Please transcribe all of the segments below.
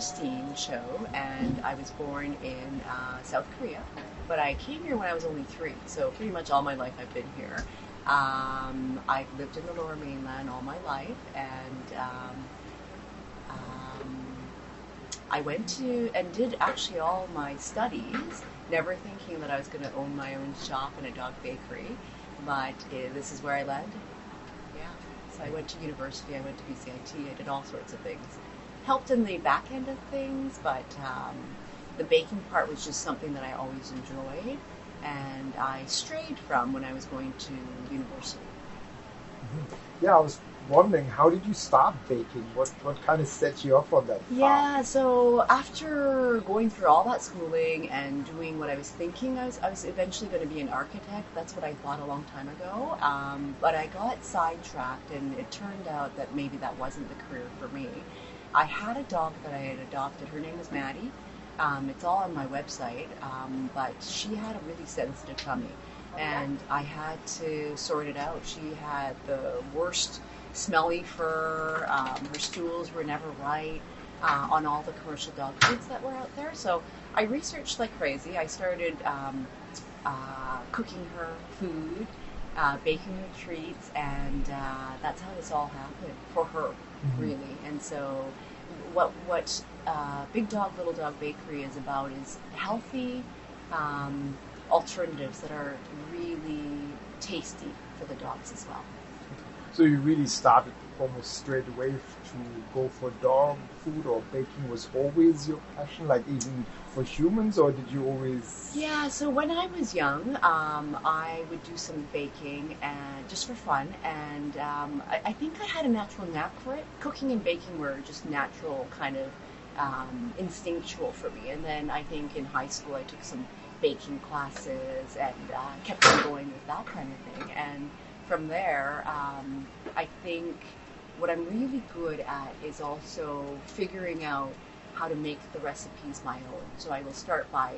Christine Cho, and I was born in South Korea, but I came here when I was only 3, so pretty much all my life I've been here. I've lived in the Lower Mainland all my life, and I went to and did actually all my studies, never thinking that I was going to own my own shop and a dog bakery, but this is where I led. Yeah. So I went to university, I went to BCIT, I did all sorts of things. Helped in the back end of things, but the baking part was just something that I always enjoyed, and I strayed from when I was going to university. Mm-hmm. Yeah, I was wondering, how did you start baking? What kind of set you up on that path? Yeah, so after going through all that schooling and doing what I was thinking, I was eventually going to be an architect. That's what I thought a long time ago. But I got sidetracked, and it turned out that maybe that wasn't the career for me. I had a dog that I had adopted. Her name was Maddie. It's all on my website, but she had a really sensitive tummy, and I had to sort it out. She had the worst smelly fur. Her stools were never right on all the commercial dog foods that were out there. So I researched like crazy. I started cooking her food, baking her treats, and that's how this all happened for her, really. And so what Big Dog Little Dog Bakery is about is healthy alternatives that are really tasty for the dogs as well. So you really started almost straight away to go for dog food, or baking was always your passion, like even for humans, or did you always? Yeah, so when I was young, I would do some baking and just for fun, and I think I had a natural knack for it. Cooking and baking were just natural, kind of instinctual for me. And then I think in high school I took some baking classes and kept on going with that kind of thing. And from there, I think what I'm really good at is also figuring out how to make the recipes my own. So I will start by,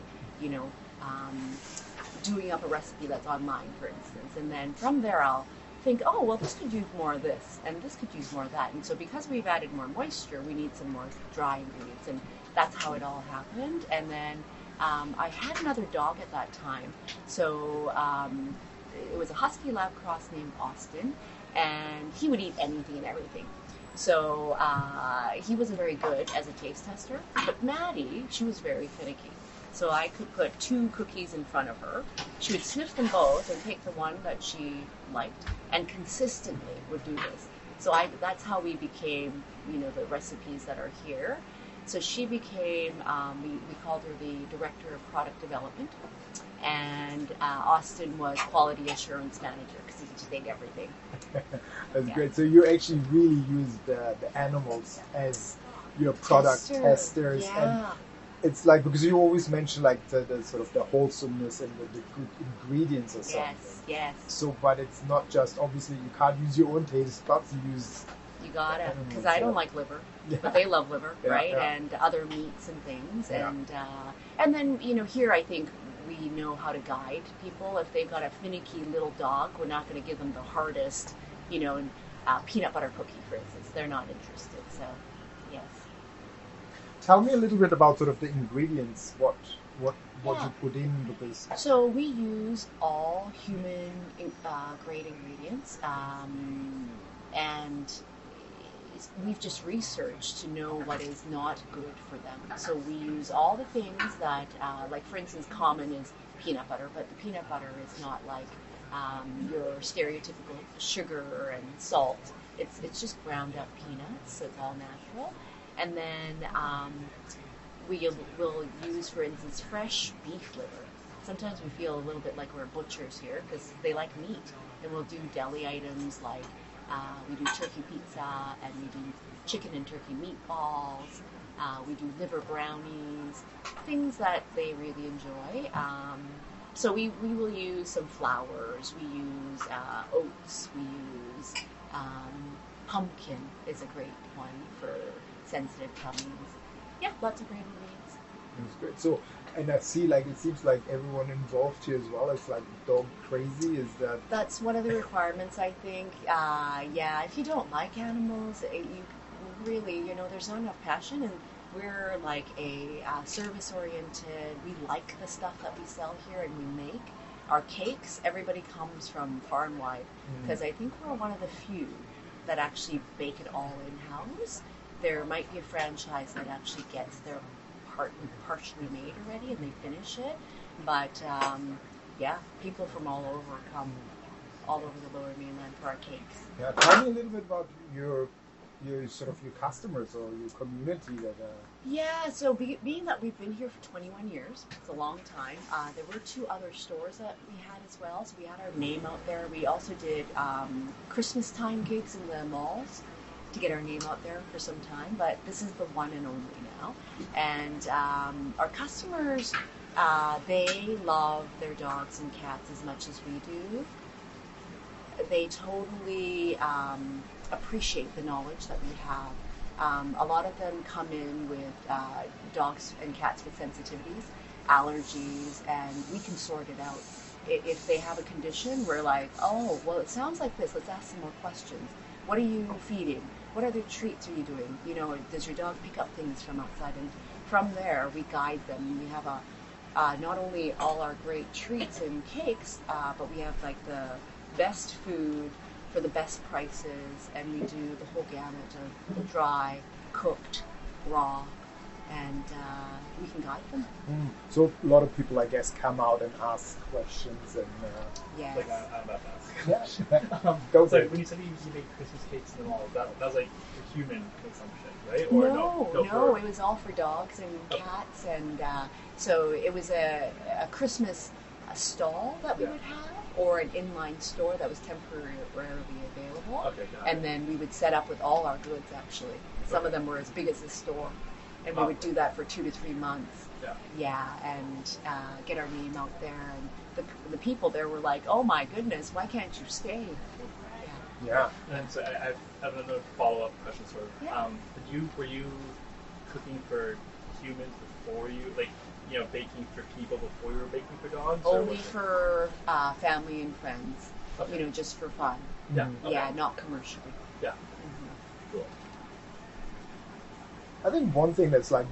doing up a recipe that's online, for instance, and then from there I'll think, oh, well, this could use more of this, and this could use more of that. And so because we've added more moisture, we need some more dry ingredients, and that's how it all happened. And then I had another dog at that time, so it was a husky lab cross named Austin, and he would eat anything and everything. So he wasn't very good as a taste tester, but Maddie, she was very finicky. So I could put 2 cookies in front of her. She would sniff them both and take the one that she liked, and consistently would do this. So that's how we became, the recipes that are here. So she became, we called her the Director of Product Development, and Austin was Quality Assurance Manager, because he just ate everything. That's great. So you actually really use the animals as your product testers. Yeah. And it's like, because you always mention like the sort of the wholesomeness and the good ingredients or something. Yes. So, but it's not just, obviously you can't use your own taste buds, you gotta, because I don't like liver, but they love liver, right? Yeah. And other meats and things. Yeah. And then, here I think we know how to guide people. If they've got a finicky little dog, we're not going to give them the hardest, peanut butter cookie, for instance. They're not interested, so yes. Tell me a little bit about sort of the ingredients, what you put in, because... So we use all human grade ingredients, and we've just researched to know what is not good for them. So we use all the things that, like for instance, common is peanut butter, but the peanut butter is not like your stereotypical sugar and salt. It's just ground up peanuts, so it's all natural. And then we'll use, for instance, fresh beef liver. Sometimes we feel a little bit like we're butchers here because they like meat. And we'll do deli items like we do turkey pizza, and we do chicken and turkey meatballs. We do liver brownies, things that they really enjoy. So we will use some flours. We use oats. We use pumpkin is a great one for sensitive tummies. Yeah, lots of great ingredients. That's great. So, and I see, like, it seems like everyone involved here as well is like dog crazy. Is that? That's one of the requirements, I think. If you don't like animals, you really, there's not enough passion, and We're like a service oriented. We like the stuff that we sell here and we make. Our cakes, everybody comes from far and wide because I think we're one of the few that actually bake it all in-house. There might be a franchise that actually gets their part partially made already and they finish it. But yeah, people from all over come all over the Lower Mainland for our cakes. Yeah, tell me a little bit about your sort of your customers or your community that. Yeah, so being that we've been here for 21 years, it's a long time. There were 2 other stores that we had as well, so we had our name out there. We also did Christmas time gigs in the malls to get our name out there for some time, but this is the one and only now. And our customers, they love their dogs and cats as much as we do. They totally appreciate the knowledge that we have. A lot of them come in with dogs and cats with sensitivities, allergies, and we can sort it out. If they have a condition, we're like, oh, well, it sounds like this. Let's ask some more questions. What are you feeding? What other treats are you doing? You know, does your dog pick up things from outside? And from there, we guide them. We have not only all our great treats and cakes, but we have like the best food for the best prices, and we do the whole gamut of dry, cooked, raw, and we can guide them. So a lot of people, I guess, come out and ask questions and. Yes. Like I'm about to ask a question. Go So for it. when you said you make Christmas cakes in the mall, that was like for human consumption, right? Or No, it was all for dogs and cats, and so it was a Christmas stall that we would have, or an inline store that was temporarily available. Okay, got it. And then we would set up with all our goods, actually. Some of them were as big as the store. And we would do that for 2 to 3 months. Yeah, and get our name out there. And the people there were like, oh my goodness, why can't you stay? Yeah. And so I have another follow-up question, sort of. Yeah. Were you cooking for humans before you, like, you know, baking for people before you were baking for dogs? Only for family and friends. Okay. You know, just for fun. Yeah. Okay. Yeah, not commercially. Yeah. Mm-hmm. Cool. I think one thing that's like,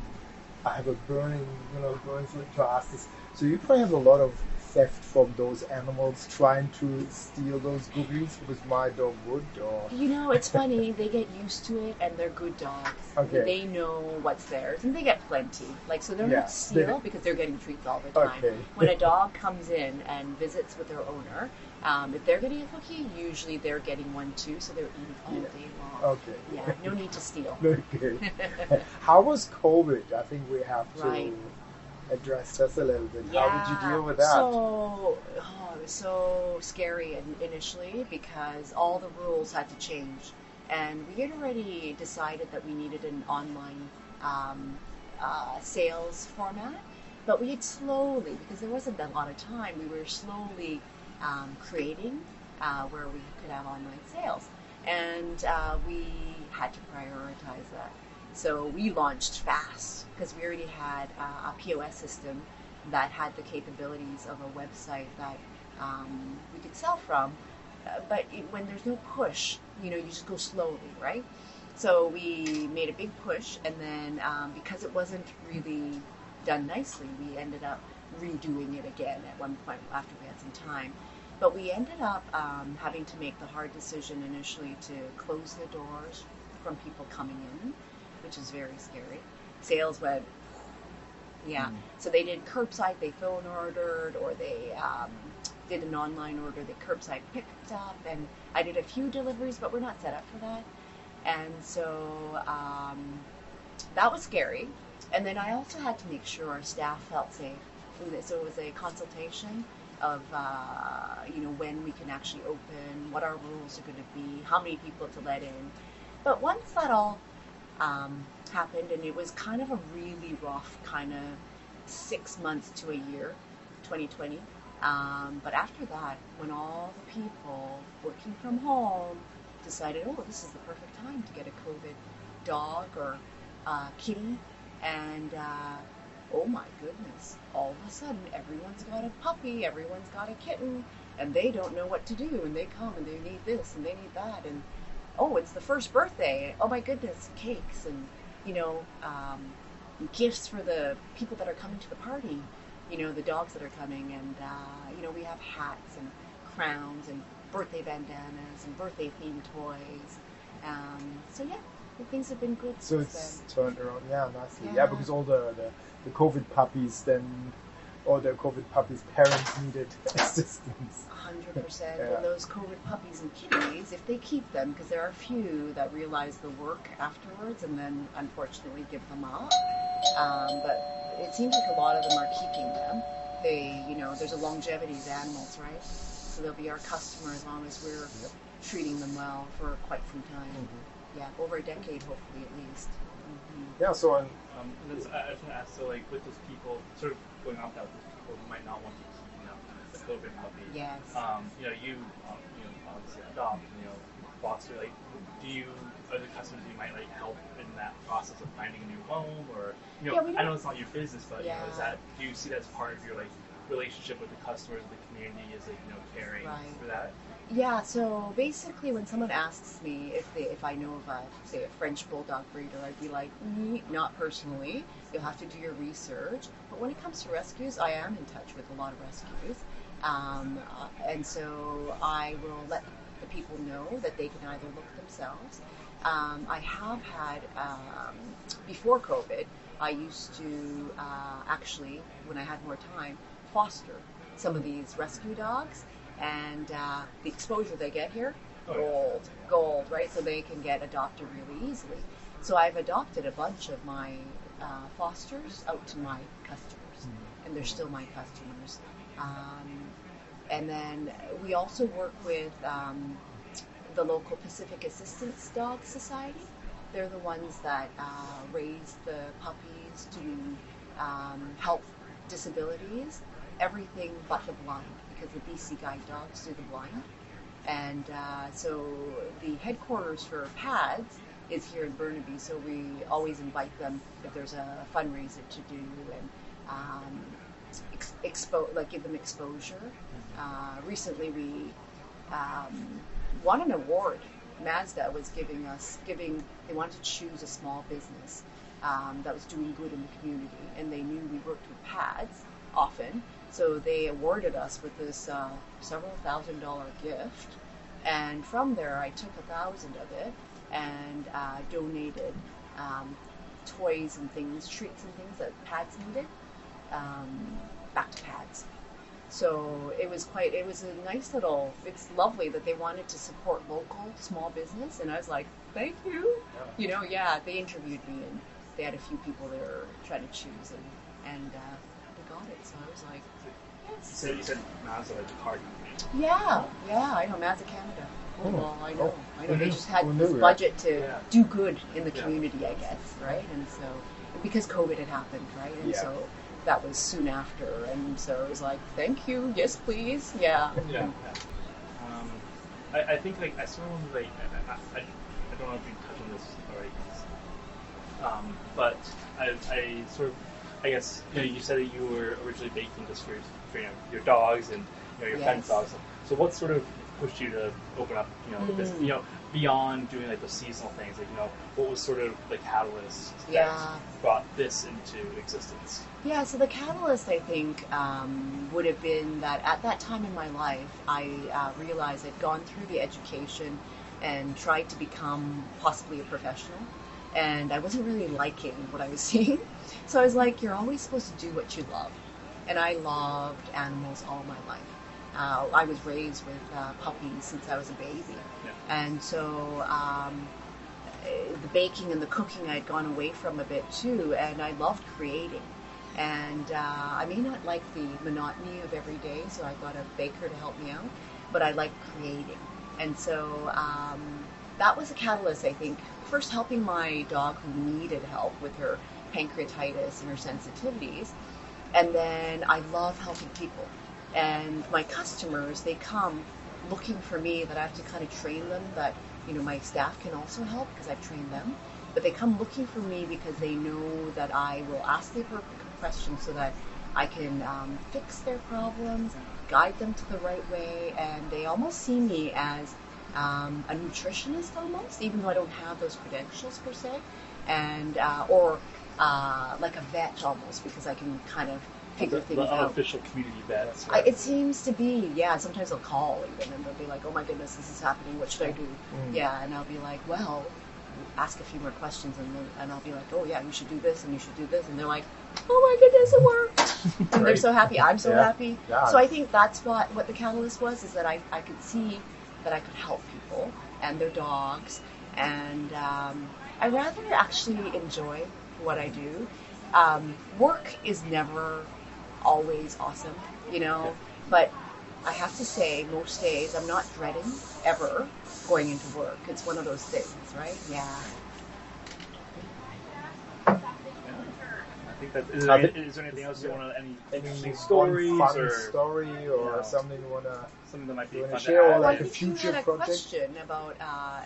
I have a burning feeling to ask this. So you probably have a lot of theft from those animals trying to steal those goodies because my dog would, or. You know, it's funny. They get used to it, and they're good dogs. Okay. They know what's theirs, and they get plenty. Like, so they're Yeah. not steal because they're getting treats all the time. Okay. When a dog comes in and visits with their owner, if they're getting a cookie, usually they're getting one too, so they're eating all day long. Okay. Yeah, no need to steal. Okay. How was COVID? I think we have to Right. address just a little bit. Yeah. How did you deal with that? So, it was so scary initially because all the rules had to change. And we had already decided that we needed an online sales format, but we had slowly, because there wasn't a lot of time, we were slowly creating where we could have online sales. And we had to prioritize that. So we launched fast because we already had a POS system that had the capabilities of a website that we could sell from. But when there's no push, you know, you just go slowly, right? So we made a big push, and then because it wasn't really done nicely, we ended up redoing it again at one point after we had some time. But we ended up having to make the hard decision initially to close the doors from people coming in, which is very scary. Sales went, So they did curbside, they phone ordered, or they did an online order, they curbside picked up, and I did a few deliveries, but we're not set up for that. And so that was scary. And then I also had to make sure our staff felt safe. So it was a consultation of when we can actually open, what our rules are going to be, how many people to let in. But once that all happened, and it was kind of a really rough kind of 6 months to a year, 2020. But after that, when all the people working from home decided, oh, this is the perfect time to get a COVID dog or kitty, and oh my goodness, all of a sudden everyone's got a puppy, everyone's got a kitten, and they don't know what to do, and they come and they need this and they need that, and oh, it's the first birthday, oh my goodness, cakes, and gifts for the people that are coming to the party, the dogs that are coming, and we have hats and crowns and birthday bandanas and birthday themed toys. So yeah, things have been good So since it's turned around, nicely. Yeah. Because all the COVID puppies all the COVID puppies' parents needed assistance. 100%. Yeah. And those COVID puppies and kitties, if they keep them, because there are a few that realize the work afterwards and then unfortunately give them up. But it seems like a lot of them are keeping them. There's a longevity of animals, right? So they'll be our customer as long as we're treating them well for quite some time. Mm-hmm. Yeah, over a decade, hopefully at least. Mm-hmm. Yeah, so I was going to ask, so like with those people, sort of going off that, with those people who might not want to keep, the COVID puppy. Yes. You obviously adopt, foster. Like, are the customers you might like help in that process of finding a new home, or I know it's not your business, but do you see that as part of your like relationship with the customers of the community? Is like caring for that? Yeah, so basically when someone asks me if I know of say a French Bulldog breeder, I'd be like, not personally. You'll have to do your research. But when it comes to rescues, I am in touch with a lot of rescues. And so I will let the people know that they can either look themselves. I have had, before COVID, I used to actually, when I had more time, foster some of these rescue dogs. And the exposure they get here, gold, right? So they can get adopted really easily. So I've adopted a bunch of my fosters out to my customers, and they're still my customers. And then we also work with the local Pacific Assistance Dog Society. They're the ones that raise the puppies to help disabilities, everything but the blind, because the BC Guide dogs do the blind. And so the headquarters for PADS is here in Burnaby, so we always invite them if there's a fundraiser to do, and give them exposure. Recently we won an award. Mazda was they wanted to choose a small business that was doing good in the community, and they knew we worked with PADS often, so they awarded us with this several $1,000 gift, and from there I took 1,000 of it and donated toys and things, treats and things that PADS needed, back to PADS. So it was a nice little, it's lovely that they wanted to support local small business, and I was like, thank you. They interviewed me, and they had a few people they were trying to choose, and they got it. So I was like, yes. So you said Mazda, like the car company. Yeah, I know Mazda Canada. Oh, well, I know. They just had this right? budget to do good in the community, I guess, right? And so, because COVID had happened, right? And so that was soon after, and so it was like, thank you, yes please, Yeah. I think like I sort of like I don't know if you touched on this already, but I sort of, I guess you said that you were originally baking just for your dogs and your friends' dogs. So what sort of pushed you to open up this, beyond doing like the seasonal things, like what was sort of the catalyst that brought this into existence? Yeah, so the catalyst, I think, would have been that at that time in my life, I realized I'd gone through the education and tried to become possibly a professional, and I wasn't really liking what I was seeing. So I was like, you're always supposed to do what you love. And I loved animals all my life. I was raised with puppies since I was a baby. And so the baking and the cooking I had gone away from a bit too, and I loved creating. And I may not like the monotony of every day, so I got a baker to help me out, but I like creating. And so that was a catalyst, I think. First, helping my dog who needed help with her pancreatitis and her sensitivities. And then I love helping people. And my customers, they come looking for me, that I have to kind of train them, that my staff can also help because I've trained them. But they come looking for me because they know that I will ask the appropriate questions so that I can fix their problems, guide them to the right way, and they almost see me as a nutritionist almost, even though I don't have those credentials per se, and or like a vet almost, because I can kind of figure things The out. unofficial community vets. It seems to be, yeah. Sometimes they'll call even, and they'll be like, "Oh my goodness, this is happening. What should I do?" Yeah, and I'll be like, "Well, ask a few more questions," and I'll be like, "Oh yeah, you should do this and you should do this," and they're like, "Oh my goodness, it worked!" And they're so happy. I'm so happy. Yeah. So I think that's what the catalyst was, is that I could see that I could help people and their dogs, and I rather actually enjoy what I do. Work is never always awesome, but I have to say most days I'm not dreading ever going into work. It's one of those things, right? Yeah. I think that is there anything else you want to any interesting stories fun or story or something you wanna something that might be you wanna fun share, to or add? like I a think you future had a project? question about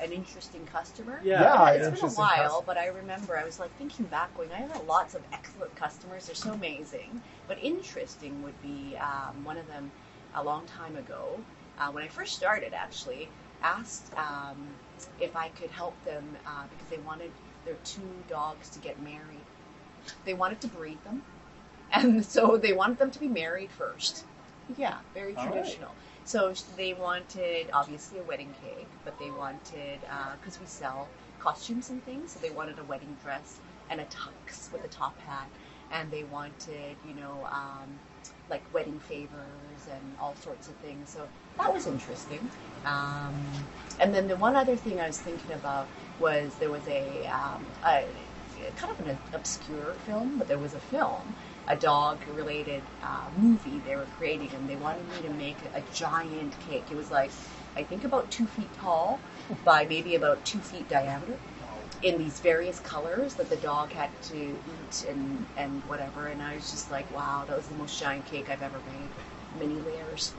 an interesting customer. Yeah, It's been a interesting while, customer. but I remember I was like thinking back, going, I had lots of excellent customers. They're so amazing. But interesting would be one of them a long time ago, when I first started, actually, asked if I could help them because they wanted their 2 dogs to get married. They wanted to breed them, and so they wanted them to be married first. Yeah, very traditional. So they wanted, obviously, a wedding cake, but they wanted, because we sell costumes and things, so they wanted a wedding dress and a tux with a top hat, and they wanted, like wedding favors and all sorts of things. So that was interesting. And then the one other thing I was thinking about was there was a kind of an obscure film, but there was a film, a dog-related movie they were creating, and they wanted me to make a giant cake. It was like, I think about 2 feet tall by maybe about 2 feet diameter, in these various colors that the dog had to eat and whatever. And I was just like, wow, that was the most giant cake I've ever made. Many layers.